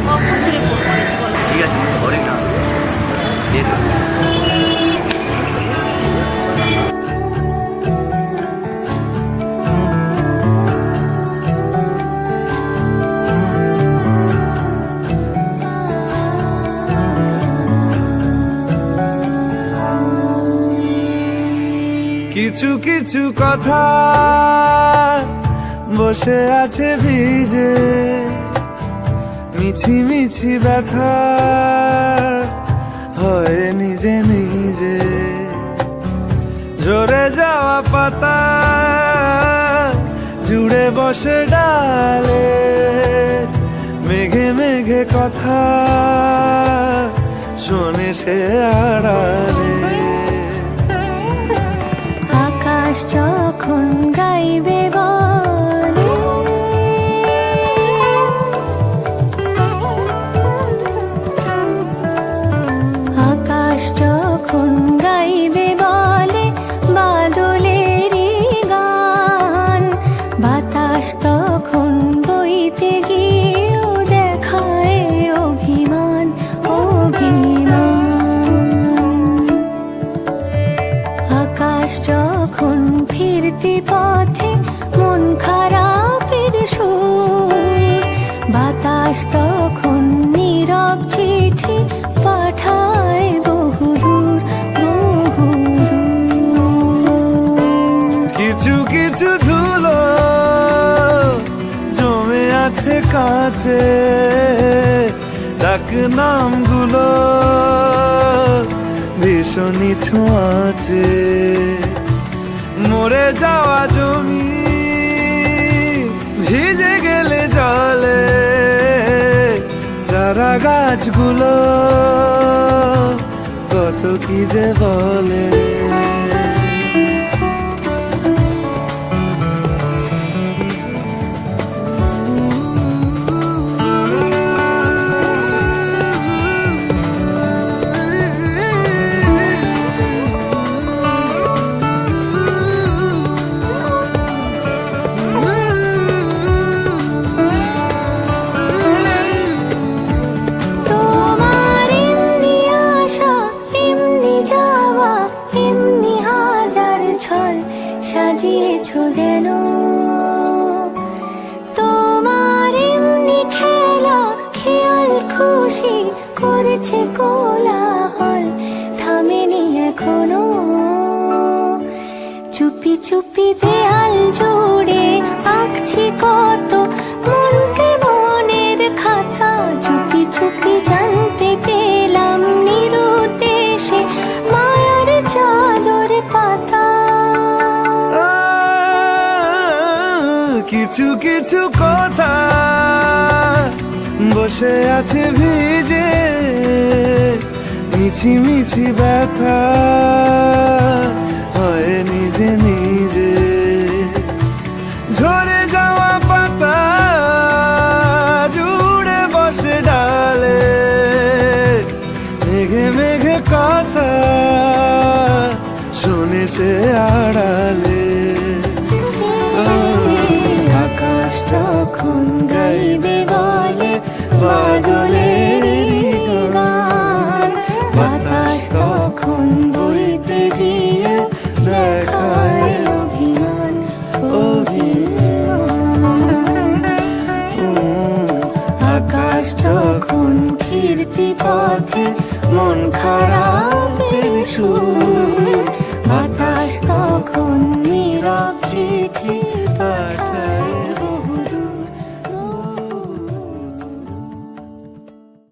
কখন থেকে ফোন করেছি বলো? ঠিক আছে সরি না লেট হচ্ছে। কিছু কিছু কথা বসে আছে ভিজে, মিছি মিছি ব্যথা হয় নিজে নিজে। ঝরে যাওয়া পাতা জুড়ে বসে ডালে, মেঘে মেঘে কথা শোনে সে আড়ালে। আকাশ যখন গাইবে বলে, আকাশ যখন গাইবে বলে বাদলেরই গান, বাতাস তখন বইতে গিয়েও দেখায় অভিমান অভিমান। আকাশ যখন ফিরতি পথে মন খারাপের সুর, বাতাস তখন নীরব চিঠি পাঠায় বহুদূর বহুদূর। কিছু কিছু ধুলো জমে আছে কাঁচে, ডাক নামগুলো ভীষণই ছোঁয়াচে। মরে যাওয়া জমি ভিজে গেলে জলে, চারা গাছগুলো কত কি যে বলে। তোমার এমনি আসা এমনি যাওয়া, এমনি হাজার ছল সাজিয়েছো যেন। তোমার এমনি খেলা খেয়াল খুশি করেছে কোলাহল, থামেনি এখনো। চুপি চুপি দেয়াল জুড়ে আঁকছি কত মনকে মনের খাতা, চুপি চুপি জানতে পেলাম নিরুদ্দেশে মায়ার চাদর পাতা। কিছু কিছু কথা বসে আছে ভিজে, মিছি মিছি ব্যথা হয় নিজে নিজে। ঝরে যাওয়া পাতা জুড়ে বসে ডালে, মেঘে মেঘে কথা শোনে সে আড়ালে। আকাশ যখন গাইবে বলে বাদলের গান, বাতাস তখন বইতে গিয়ে দেখায় অভিমান অভিমান। আকাশ যখন ফিরতি পথে মন খারাপের সুর, বাতাস তখন নীরব